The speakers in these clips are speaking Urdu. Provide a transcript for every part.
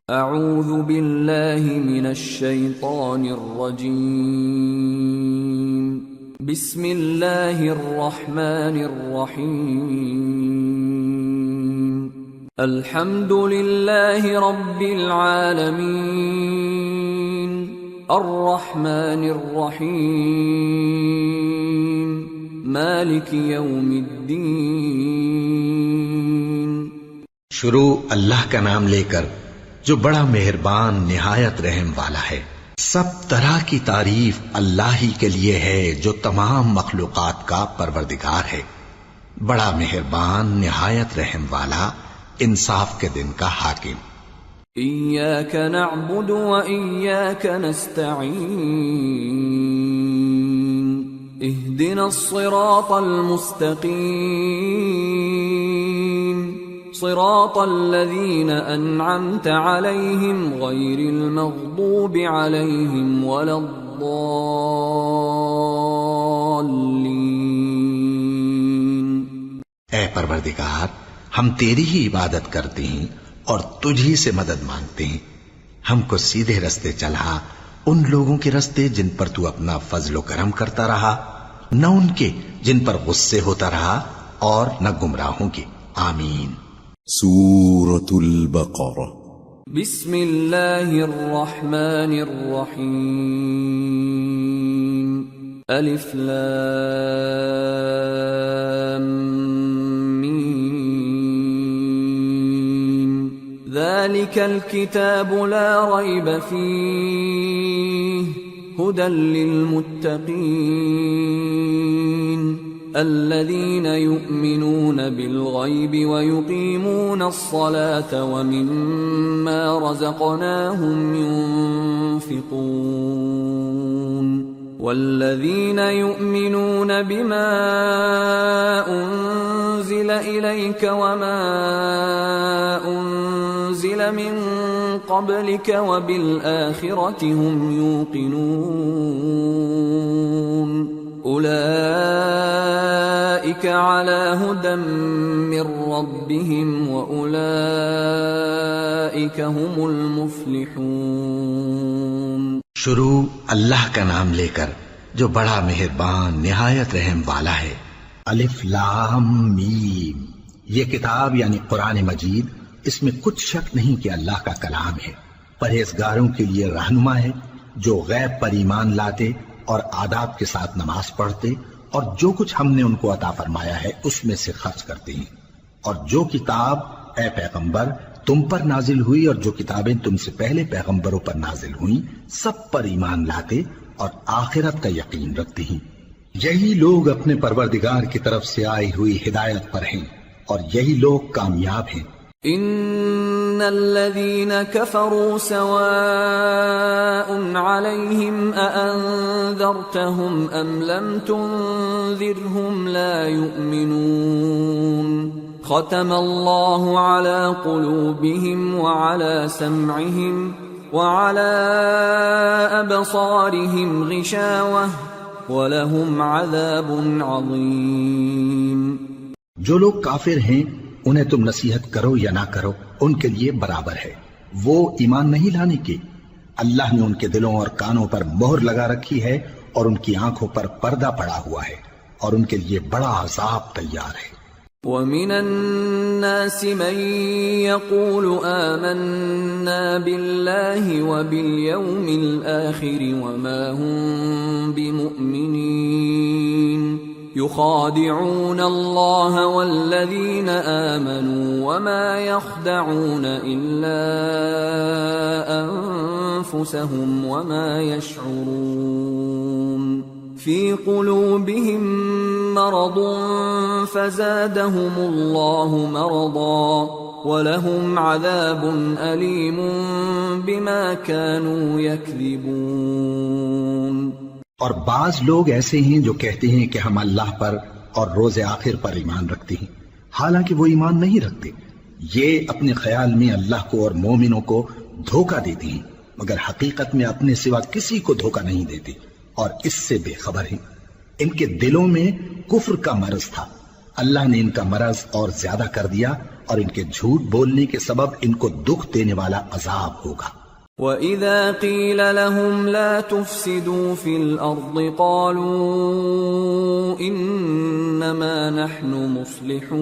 اعوذ باللہ من الشیطان الرجیم بسم اللہ الرحمن الرحیم الحمد للہ رب العالمین الرحمن الرحیم مالک یوم الدین۔ شروع اللہ کا نام لے کر جو بڑا مہربان نہایت رحم والا ہے۔ سب طرح کی تعریف اللہ ہی کے لیے ہے جو تمام مخلوقات کا پروردگار ہے، بڑا مہربان نہایت رحم والا، انصاف کے دن کا حاکم۔ ایاک نعبد و ایاک نستعین اہدنا الصراط المستقیم صراط الذین انعمت علیہم غیر المغضوب علیہم ولا الضالین۔ اے پروردگار، ہم تیری ہی عبادت کرتے ہیں اور تجھ ہی سے مدد مانگتے ہیں، ہم کو سیدھے رستے چلا، ان لوگوں کے رستے جن پر تو اپنا فضل و کرم کرتا رہا، نہ ان کے جن پر غصے ہوتا رہا، اور نہ گمراہوں کے۔ آمین۔ سورة البقرہ۔ بسم اللہ الرحمن الرحیم الف لام میم ذالک الکتاب لا ریب فیہ ہدی للمتقین الذين يؤمنون بالغيب ويقيمون الصلاة ومما رزقناهم ينفقون والذين يؤمنون بما أنزل إليك وما أنزل من قبلك وبالآخرة هم يوقنون اولئک علی ھدی من ربہم واولئک ھم المفلحون۔ شروع اللہ کا نام لے کر جو بڑا مہربان نہایت رحم والا ہے۔ الف لام میم، یہ کتاب یعنی قرآن مجید، اس میں کچھ شک نہیں کہ اللہ کا کلام ہے، پرہیزگاروں کے لیے رہنما ہے، جو غیب پر ایمان لاتے اور آداب کے ساتھ نماز پڑھتے اور جو کچھ ہم نے ان کو عطا فرمایا ہے اس میں سے خرچ کرتے ہیں، اور جو کتاب اے پیغمبر تم پر نازل ہوئی اور جو کتابیں تم سے پہلے پیغمبروں پر نازل ہوئیں سب پر ایمان لاتے اور آخرت کا یقین رکھتے ہیں، یہی لوگ اپنے پروردگار کی طرف سے آئی ہوئی ہدایت پر ہیں اور یہی لوگ کامیاب ہیں۔ ان الذين كفروا سواء عليهم أأنذرتهم ام لم تنذرهم لا يؤمنون ختم الله على قلوبهم وعلى سمعهم وعلى أبصارهم غشاوة ولهم عذاب عظيم۔ جو لوگ کافر ہیں انہیں تم نصیحت کرو یا نہ کرو ان کے لیے برابر ہے، وہ ایمان نہیں لانے کے، اللہ نے ان کے دلوں اور کانوں پر مہر لگا رکھی ہے اور ان کی آنکھوں پر پردہ پڑا ہوا ہے اور ان کے لیے بڑا عذاب تیار ہے۔ وَمِنَ النَّاسِ مَن يَقُولُ آمَنَّا بِاللَّهِ وَبِالْيَوْمِ الْآخِرِ وَمَا هُمْ بِمُؤْمِنِينَ يخادعون الله والذين آمنوا وما يخدعون إلا أنفسهم وما يشعرون في قلوبهم مرض فزادهم الله مرضا ولهم عذاب أليم بما كانوا يكذبون۔ اور بعض لوگ ایسے ہیں جو کہتے ہیں کہ ہم اللہ پر اور روز آخر پر ایمان رکھتے ہیں، حالانکہ وہ ایمان نہیں رکھتے، یہ اپنے خیال میں اللہ کو اور مومنوں کو دھوکہ دیتے ہیں، مگر حقیقت میں اپنے سوا کسی کو دھوکہ نہیں دیتے اور اس سے بے خبر ہیں۔ ان کے دلوں میں کفر کا مرض تھا اللہ نے ان کا مرض اور زیادہ کر دیا اور ان کے جھوٹ بولنے کے سبب ان کو دکھ دینے والا عذاب ہوگا۔ وَإِذَا قِيلَ لَهُمْ لَا تُفْسِدُوا فِي الْأَرْضِ قَالُوا إِنَّمَا نَحْنُ مُصْلِحُونَ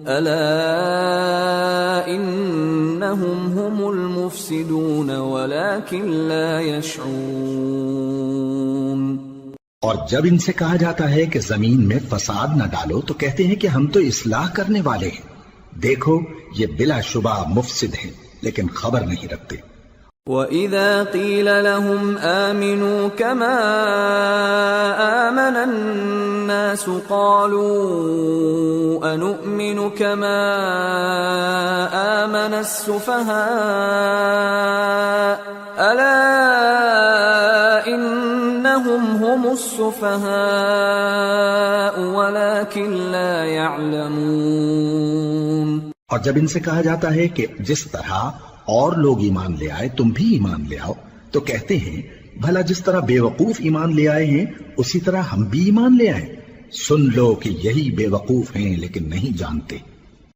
أَلَا إِنَّهُمْ هُمُ الْمُفْسِدُونَ وَلَكِنْ لَا يَشْعُرُونَ۔ اور جب ان سے کہا جاتا ہے کہ زمین میں فساد نہ ڈالو تو کہتے ہیں کہ ہم تو اصلاح کرنے والے ہیں، دیکھو یہ بلا شبہ مفسد ہیں لیکن خبر نہیں رکھتے۔ وَإِذَا قِيلَ لَهُمْ آمِنُوا كَمَا آمَنَ النَّاسُ قَالُوا أَنُؤْمِنُ كَمَا آمَنَ السُّفَهَاءُ أَلَا إِنَّهُمْ هُمُ السُّفَهَاءُ وَلَكِنْ لَا يَعْلَمُونَ۔ اور جب ان سے کہا جاتا ہے کہ جس طرح اور لوگ ایمان لے آئے تم بھی ایمان لے آؤ تو کہتے ہیں بھلا جس طرح بے وقوف ایمان لے آئے ہیں اسی طرح ہم بھی ایمان لے آئے۔ سن لو کہ یہی بے وقوف ہیں لیکن نہیں جانتے۔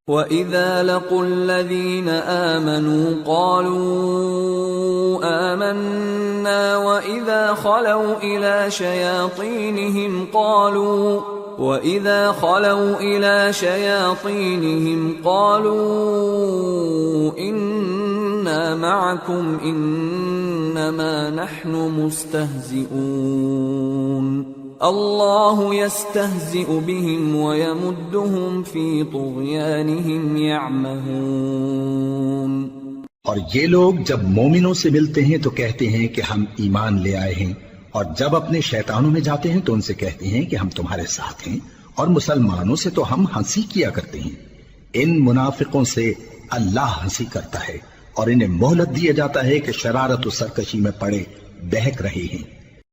وَإِذَا لَقُوا الَّذِينَ آمَنُوا قَالُوا آمَنَّا وَإِذَا خَلَوْا إِلَى شَيَاطِينِهِمْ قَالُوا إِنَّا مَعَكُمْ إِنَّمَا نَحْنُ مُسْتَهْزِئُونَ اللَّهُ يَسْتَهْزِئُ بِهِمْ وَيَمُدُّهُمْ فِي طُغْيَانِهِمْ يَعْمَهُونَ۔ اور یہ لوگ جب مومنوں سے ملتے ہیں تو کہتے ہیں کہ ہم ایمان لے آئے ہیں، اور جب اپنے شیطانوں میں جاتے ہیں تو ان سے کہتے ہیں کہ ہم تمہارے ساتھ ہیں، اور مسلمانوں سے تو ہم ہنسی کیا کرتے ہیں۔ ان منافقوں سے اللہ ہنسی کرتا ہے اور انہیں مہلت دیا جاتا ہے کہ شرارت و سرکشی میں پڑے بہک رہے ہیں۔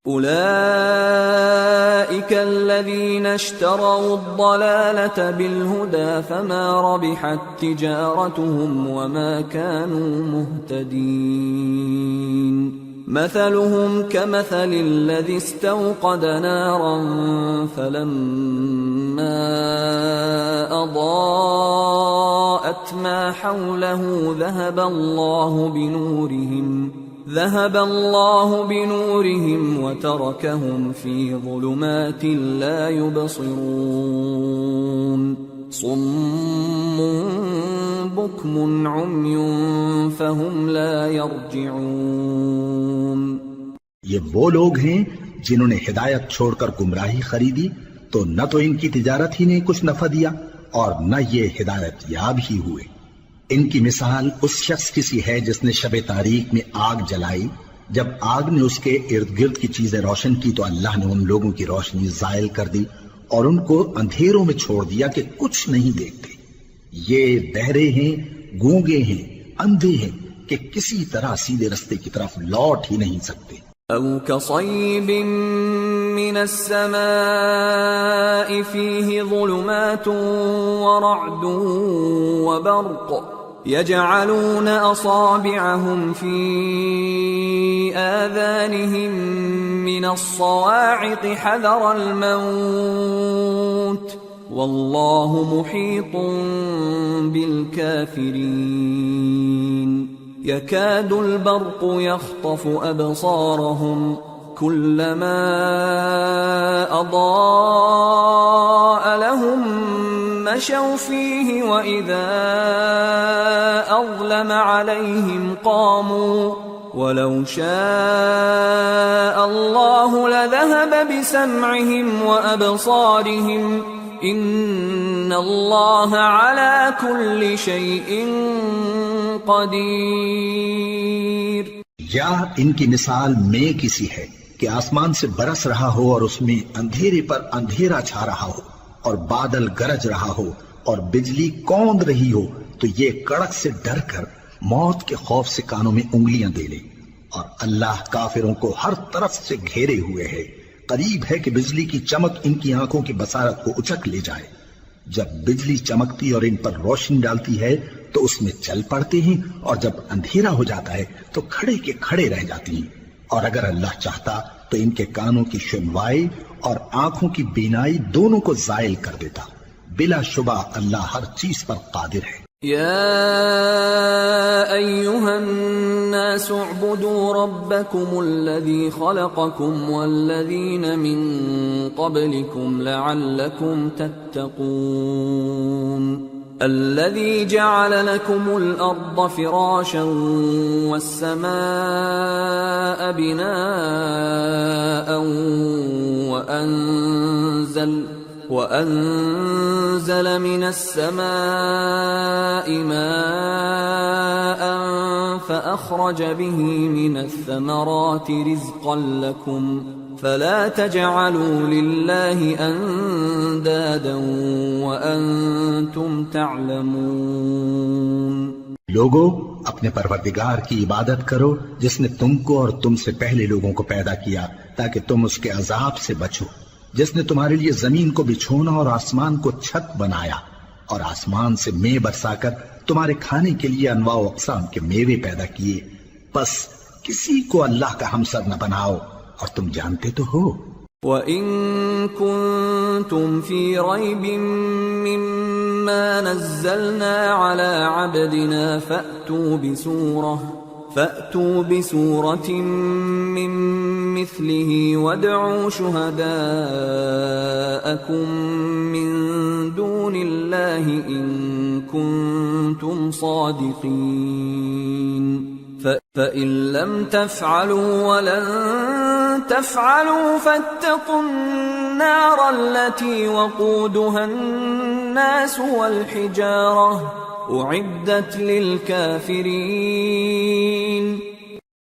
أولئك الذين اشتروا الضلالة بالهدى فما ربحت تجارتهم وما كانوا مهتدين مثلهم كمثل الذي استوقد نارا فلما أضاءت ما حوله ذهب الله بنورهم وتركهم في ظلمات لا يبصرون صم بكم عمي فهم لا يرجعون۔ یہ وہ لوگ ہیں جنہوں نے ہدایت چھوڑ کر گمراہی خریدی تو نہ تو ان کی تجارت ہی نے کچھ نفع دیا اور نہ یہ ہدایت یاب ہی ہوئے۔ ان کی مثال اس شخص کی سی ہے جس نے شب تاریک میں آگ جلائی، جب آگ نے اس کے ارد گرد کی چیزیں روشن کی تو اللہ نے ان لوگوں کی روشنی زائل کر دی اور ان کو اندھیروں میں چھوڑ دیا کہ کچھ نہیں دیکھتے۔ یہ بہرے ہیں، گونگے ہیں، اندھے ہیں کہ کسی طرح سیدھے رستے کی طرف لوٹ ہی نہیں سکتے۔ أو كصيب من السماء فيه ظلمات ورعد وبرق يجعلون أصابعهم في آذانهم من الصواعق حذر الموت والله محيط بالكافرين يكاد البرق يخطف أبصارهم كلما أضاء لهم مشوا فيه وإذا أظلم عليهم قاموا ولو شاء الله لذهب بسمعهم وأبصارهم إن الله على كل شيء قدیر۔ یا ان کی مثال میں کسی ہے کہ آسمان سے برس رہا ہو اور اس میں اندھیرے پر اندھیرا چھا رہا ہو اور بادل گرج رہا ہو اور بجلی کوند رہی ہو تو یہ کڑک سے ڈر کر موت کے خوف سے کانوں میں انگلیاں دے لے، اور اللہ کافروں کو ہر طرف سے گھیرے ہوئے ہے۔ قریب ہے کہ بجلی کی چمک ان کی آنکھوں کی بصارت کو اچک لے جائے۔ جب بجلی چمکتی اور ان پر روشنی ڈالتی ہے تو اس میں چل پڑتے ہیں، اور جب اندھیرا ہو جاتا ہے تو کھڑے کے کھڑے رہ جاتے ہیں، اور اگر اللہ چاہتا تو ان کے کانوں کی سنوائی اور آنکھوں کی بینائی دونوں کو زائل کر دیتا. بلا شبہ اللہ ہر چیز پر قادر ہے. يا أيها الناس اعبدوا ربكم الذي خلقكم والذين من قبلكم لعلكم تتقون الذي جعل لكم الأرض فراشا والسماء بناء وأنزل من السماء ماء فأخرج به من الثمرات رزقا لكم فلا تجعلوا لله أندادا وأنتم تعلمون. لوگو اپنے پروردگار کی عبادت کرو جس نے تم کو اور تم سے پہلے لوگوں کو پیدا کیا تاکہ تم اس کے عذاب سے بچو، جس نے تمہارے لیے زمین کو بچھونا اور آسمان کو چھت بنایا اور آسمان سے مے برسا کر تمہارے کھانے کے لیے انواع و اقسام کے میوے پیدا کیے. بس کسی کو اللہ کا ہمسر نہ بناؤ اور تم جانتے تو ہو. وَإِن كُنتُمْ فِي رَيْبٍ مِّمَّا نَزَّلْنَا عَلَى عَبْدِنَا فَأْتُوا بِسُورَةٍ مِّن مِّثْلِهِ وَادْعُوا شُهَدَاءَكُم مِّن دُونِ اللَّهِ إِن كُنتُمْ صَادِقِينَ فَإِن لَّمْ تَفْعَلُوا وَلَن تَفْعَلُوا فَاتَّقُوا النَّارَ الَّتِي وَقُودُهَا النَّاسُ وَالْحِجَارَةُ اعدت للکافرین.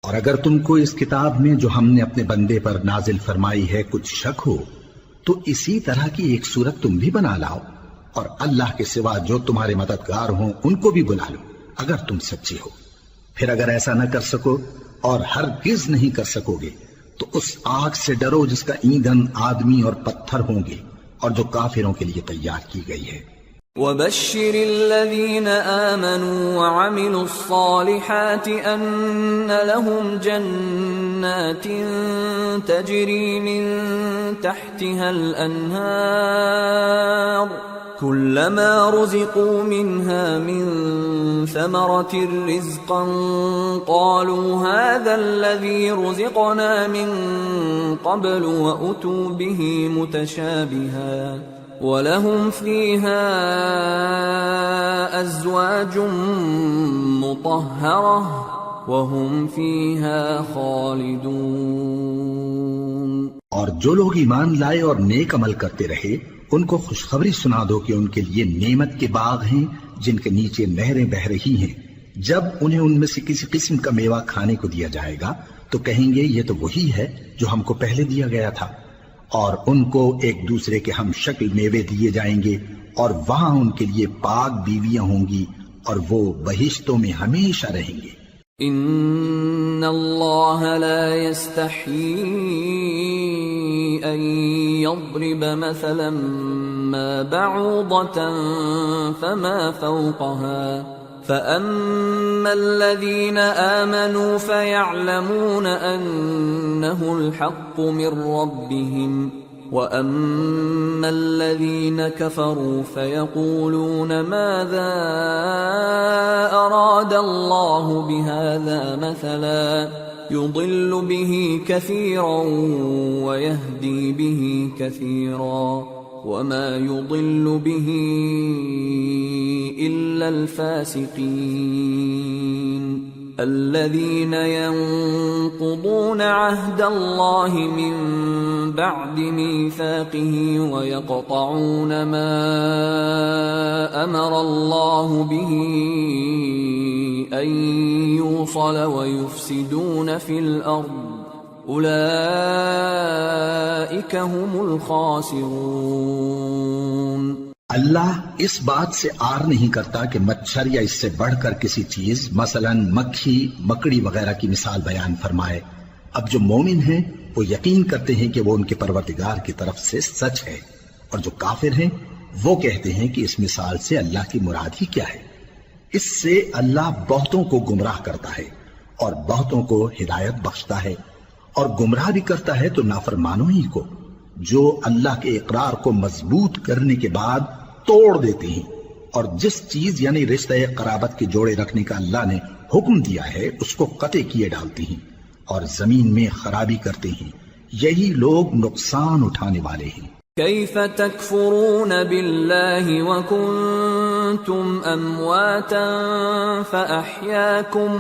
اور اگر تم کو اس کتاب میں جو ہم نے اپنے بندے پر نازل فرمائی ہے کچھ شک ہو تو اسی طرح کی ایک صورت تم بھی بنا لاؤ اور اللہ کے سوا جو تمہارے مددگار ہوں ان کو بھی بلا لو اگر تم سچے ہو. پھر اگر ایسا نہ کر سکو اور ہرگز نہیں کر سکو گے تو اس آگ سے ڈرو جس کا ایندھن آدمی اور پتھر ہوں گے اور جو کافروں کے لیے تیار کی گئی ہے. وَبَشِّرِ الَّذِينَ آمَنُوا وَعَمِلُوا الصَّالِحَاتِ أَنَّ لَهُمْ جَنَّاتٍ تَجْرِي مِن تَحْتِهَا الْأَنْهَارُ كُلَّمَا رُزِقُوا مِنْهَا مِن ثَمَرَةٍ رِزْقًا قَالُوا هَذَا الَّذِي رُزِقْنَا مِن قَبْلُ وَأُتُوا بِهِ مُتَشَابِهًا وَلَهُمْ فِيهَا أَزْوَاجٌ مُطَهَّرَةٌ وَهُمْ فِيهَا خَالِدُونَ. اور جو لوگ ایمان لائے اور نیک عمل کرتے رہے ان کو خوشخبری سنا دو کہ ان کے لیے نعمت کے باغ ہیں جن کے نیچے نہریں بہہ رہی ہیں. جب انہیں ان میں سے کسی قسم کا میوہ کھانے کو دیا جائے گا تو کہیں گے یہ تو وہی ہے جو ہم کو پہلے دیا گیا تھا، اور ان کو ایک دوسرے کے ہم شکل میوے دیے جائیں گے اور وہاں ان کے لیے پاک بیویاں ہوں گی اور وہ بہشتوں میں ہمیشہ رہیں گے. ان اللہ لا يستحيي ان يضرب مثلا ما بعوضة فما فوقها فأما الذين آمنوا فيعلمون أنه الحق من ربهم وأما الذين كفروا فيقولون ماذا أراد الله بهذا مثلا يضل به كثيرا ويهدي به كثيرا وما يضل به إلا الفاسقين الذين ينقضون عهد الله من بعد ميثاقه ويقطعون ما أمر الله به أن يوصل ويفسدون في الأرض اولئک هم الخاسرون. اللہ اس بات سے آر نہیں کرتا کہ مچھر یا اس سے بڑھ کر کسی چیز مثلا مکھی مکڑی وغیرہ کی مثال بیان فرمائے. اب جو مومن ہیں وہ یقین کرتے ہیں کہ وہ ان کے پروردگار کی طرف سے سچ ہے، اور جو کافر ہیں وہ کہتے ہیں کہ اس مثال سے اللہ کی مراد ہی کیا ہے. اس سے اللہ بہتوں کو گمراہ کرتا ہے اور بہتوں کو ہدایت بخشتا ہے، اور گمراہ بھی کرتا ہے تو نافرمانوں ہی کو، جو اللہ کے اقرار کو مضبوط کرنے کے بعد توڑ دیتے ہیں، اور جس چیز یعنی رشتہ قرابت کے جوڑے رکھنے کا اللہ نے حکم دیا ہے اس کو قطع کیے ڈالتے ہیں اور زمین میں خرابی کرتے ہیں، یہی لوگ نقصان اٹھانے والے ہیں۔ كيف تكفرون بالله وكنتم أمواتا فأحياكم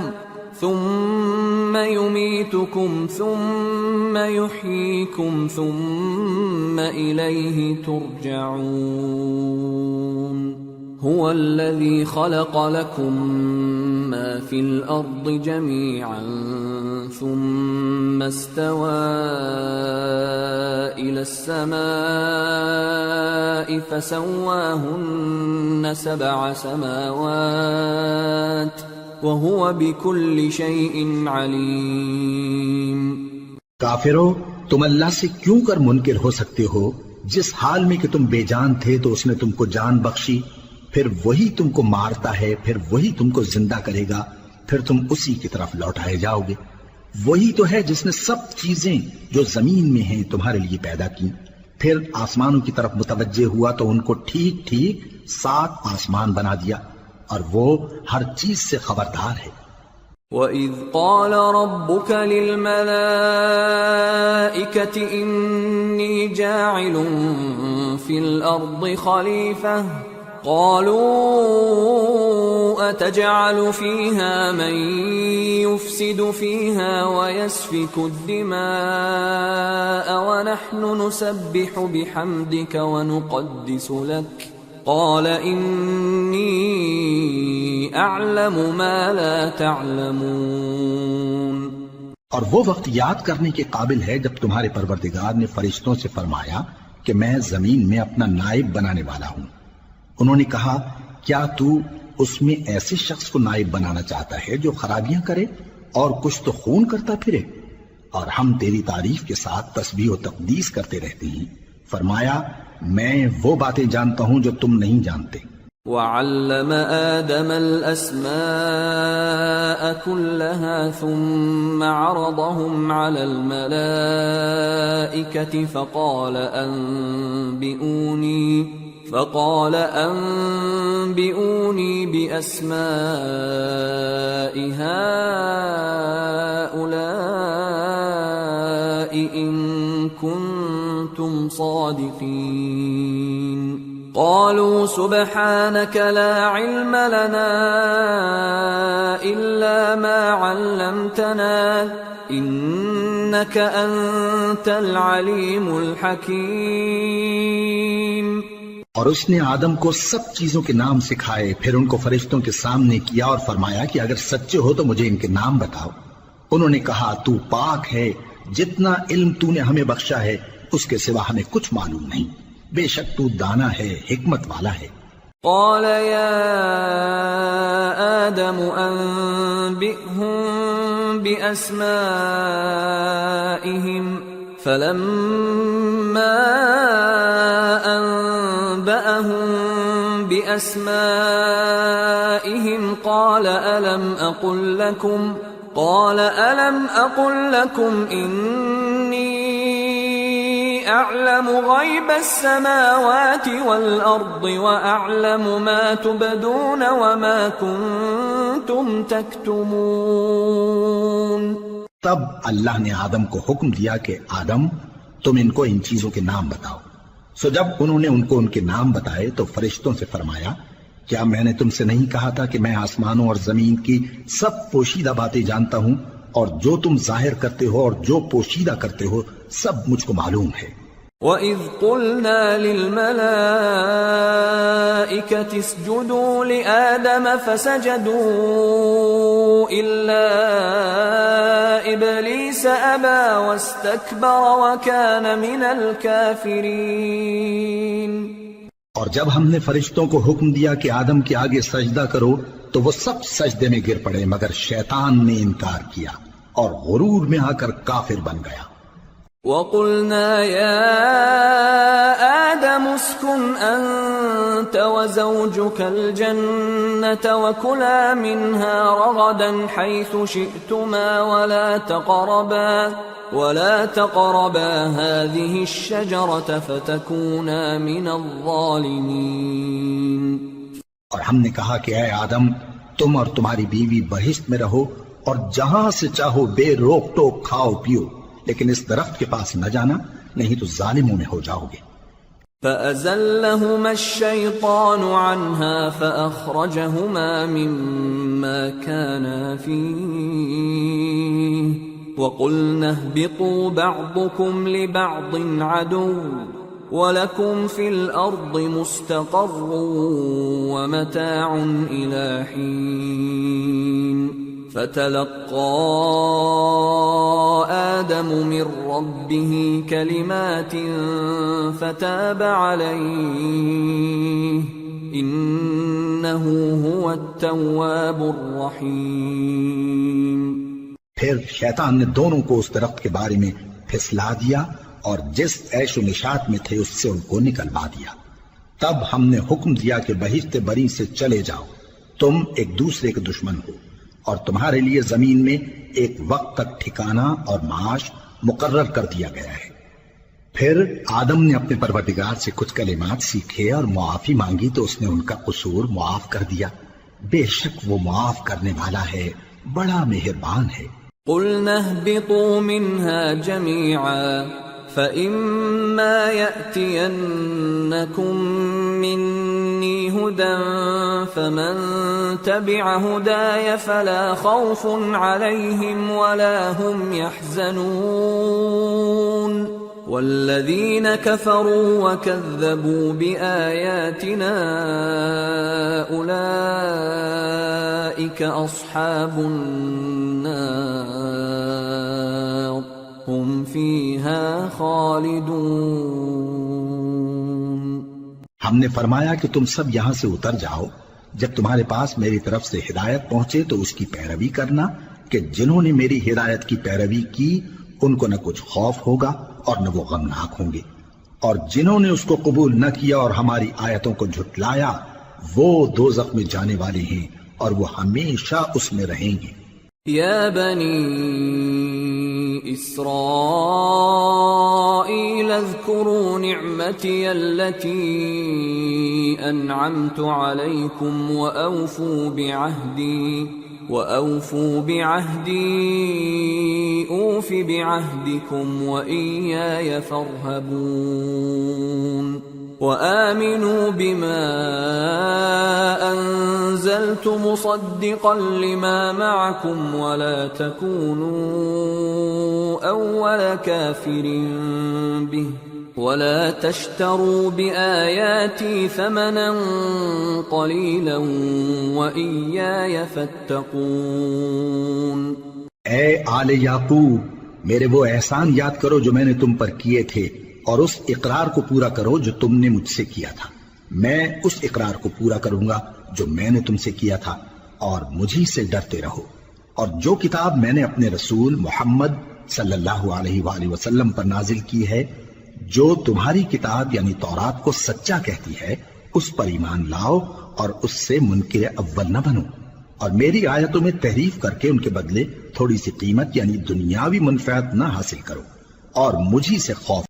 ثم يميتكم ثم يحييكم ثم إليه ترجعون هو الذي خلق لكم ما في الأرض جميعا ثم استوى إلى السماء فسواهن 7 سماوات وهو بكل شيء عليم۔ کافرو، تم اللہ سے کیوں کر منکر ہو سکتے ہو؟ جس حال میں کہ تم بے جان تھے تو اس نے تم کو جان بخشی، پھر وہی تم کو مارتا ہے، پھر وہی تم کو زندہ کرے گا، پھر تم اسی کی طرف لوٹائے جاؤ گے۔ وہی تو ہے جس نے سب چیزیں جو زمین میں ہیں تمہارے لیے پیدا کی، پھر آسمانوں کی طرف متوجہ ہوا تو ان کو ٹھیک ٹھیک 7 آسمان بنا دیا، اور وہ ہر چیز سے خبردار ہے۔ وَإِذْ قَالَ رَبُّكَ لِلْمَلَائِكَةِ إِنِّي جَاعِلٌ فِي الْأَرْضِ خَلِيفَةً قَالُوا أَتَجْعَلُ فِيهَا مَن يُفْسِدُ فِيهَا وَيَسْفِكُ الدِّمَاءَ وَنَحْنُ نُسَبِّحُ بِحَمْدِكَ وَنُقَدِّسُ لَكَ قال انی اعلم ما لا تعلمون۔ اور وہ وقت یاد کرنے کے قابل ہے جب تمہارے پروردگار نے فرشتوں سے فرمایا کہ میں زمین میں اپنا نائب بنانے والا ہوں۔ انہوں نے کہا کیا تو اس میں ایسے شخص کو نائب بنانا چاہتا ہے جو خرابیاں کرے اور کچھ تو خون کرتا پھرے؟ اور ہم تیری تعریف کے ساتھ تسبیح و تقدیس کرتے رہتے ہیں۔ فرمایا میں وہ باتیں جانتا ہوں جو تم نہیں جانتے۔ وَعَلَّمَ آدَمَ الْأَسْمَاءَ كُلَّهَا ثُمَّ عَرَضَهُمْ عَلَى الْمَلَائِكَةِ فقال أنبئوني بأسماء هؤلاء إن كنتم صادقين قالوا سبحانك لا علم لنا إلا ما علمتنا إنك أنت العليم الحكيم۔ اور اس نے آدم کو سب چیزوں کے نام سکھائے، پھر ان کو فرشتوں کے سامنے کیا اور فرمایا کہ اگر سچے ہو تو مجھے ان کے نام بتاؤ۔ انہوں نے کہا تو پاک ہے، جتنا علم تو نے ہمیں بخشا ہے اس کے سوا ہمیں کچھ معلوم نہیں، بے شک تو دانا ہے، حکمت والا ہے۔ قال يا آدم أنبئهم بأسمائهم فلما أنبأهم بأسمائهم قال ألم أقل لكم إني أعلم غيب السماوات والأرض وأعلم ما تبدون وما كنتم تكتمون۔ تب اللہ نے آدم کو حکم دیا کہ آدم تم ان کو ان چیزوں کے نام بتاؤ۔ سو جب انہوں نے ان کو ان کے نام بتائے تو فرشتوں سے فرمایا کیا میں نے تم سے نہیں کہا تھا کہ میں آسمانوں اور زمین کی سب پوشیدہ باتیں جانتا ہوں، اور جو تم ظاہر کرتے ہو اور جو پوشیدہ کرتے ہو سب مجھ کو معلوم ہے۔ وَإِذْ قُلْنَا لِلْمَلَائِكَةِ اسْجُدُوا لِآدَمَ فَسَجَدُوا إِلَّا إِبْلِيسَ أَبَى وَاسْتَكْبَرَ وَكَانَ مِنَ الْكَافِرِينَ۔ اور جب ہم نے فرشتوں کو حکم دیا کہ آدم کے آگے سجدہ کرو تو وہ سب سجدے میں گر پڑے مگر شیطان نے انکار کیا اور غرور میں آ کر کافر بن گیا۔ وَقُلْنَا يَا آدَمُ اسْكُنْ أَنْتَ أنت وزوجك الجنة وكلا منها رغدا حيث شئتما ولا تقربا هذه الشجرة فتكونا من الظالمين. اور ہم نے کہا کہ اے آدم تم اور تمہاری بیوی بہشت میں رہو اور جہاں سے چاہو بے روک ٹوک کھاؤ پیو، لیکن اس درخت کے پاس نہ جانا نہیں تو ظالموں میں ہو جاؤ گے. فأزلهما الشيطان عنها فأخرجهما مما كانا فيه وقلنا اهبطوا بعضكم لبعض عدو وَلَكُمْ فِي الْأَرْضِ مُسْتَقَرٌّ وَمَتَاعٌ إِلَىٰ حِينٍ. فَتَلَقَّىٰ آدَمُ مِن رَّبِّهِ كَلِمَاتٍ فَتَابَ عَلَيْهِ إِنَّهُ هُوَ التَّوَّابُ الرَّحِيمُ. پھر شیطان نے دونوں کو اس درخت کے بارے میں پھسلا دیا اور جس عیش و نشاط میں تھے اس سے ان کو نکلوا دیا. تب ہم نے حکم دیا کہ بہشت بری سے چلے جاؤ، تم ایک دوسرے کے دشمن ہو، اور تمہارے لیے زمین میں ایک وقت تک ٹھکانہ اور معاش مقرر کر دیا گیا ہے. پھر آدم نے اپنے پروردگار سے کچھ کلمات سیکھے اور معافی مانگی تو اس نے ان کا قصور معاف کر دیا. بے شک وہ معاف کرنے والا ہے، بڑا مہربان ہے. قُلْنَا اهْبِطُوا مِنْهَا جَمِيعًا فَإِمَّا يَأْتِيَنَّكُم مِّنِّي هُدًى فَمَن تَبِعَ هُدَايَ فَلَا خَوْفٌ عَلَيْهِمْ وَلَا هُمْ يَحْزَنُونَ. وَالَّذِينَ كَفَرُوا وَكَذَّبُوا بِآيَاتِنَا أُولَٰئِكَ أَصْحَابُ النَّارِ ہم فیہا خالدون. ہم نے فرمایا کہ تم سب یہاں سے اتر جاؤ، جب تمہارے پاس میری طرف سے ہدایت پہنچے تو اس کی پیروی کرنا کہ جنہوں نے میری ہدایت کی پیروی کی ان کو نہ کچھ خوف ہوگا اور نہ وہ غمناک ہوں گے، اور جنہوں نے اس کو قبول نہ کیا اور ہماری آیتوں کو جھٹلایا وہ دوزخ میں جانے والے ہیں اور وہ ہمیشہ اس میں رہیں گے. یا بنی إسرائيل اذكروا نعمتي التي أنعمت عليكم وأوفوا بعهدي أوف بعهدكم وإياي فارهبون. وآمنوا بما أنزلت مصدقا لما معكم ولا تكونوا أول كافر به ولا تشتروا بآياتي ثمنا قليلا وإياي فاتقون. اے آل یعقوب، میرے وہ احسان یاد کرو جو میں نے تم پر کیے تھے، اور اس اقرار کو پورا کرو جو تم نے مجھ سے کیا تھا. میں اس اقرار کو پورا کروں گا جو میں نے تم سے کیا تھا، اور مجھی سے ڈرتے رہو. اور جو کتاب میں نے اپنے رسول محمد صلی اللہ علیہ وآلہ وسلم پر نازل کی ہے، جو تمہاری کتاب یعنی تورات کو سچا کہتی ہے، اس پر ایمان لاؤ اور اس سے منکر اول نہ بنو، اور میری آیتوں میں تحریف کر کے ان کے بدلے تھوڑی سی قیمت یعنی دنیاوی منفعت نہ حاصل کرو، اور مجھی سے خوف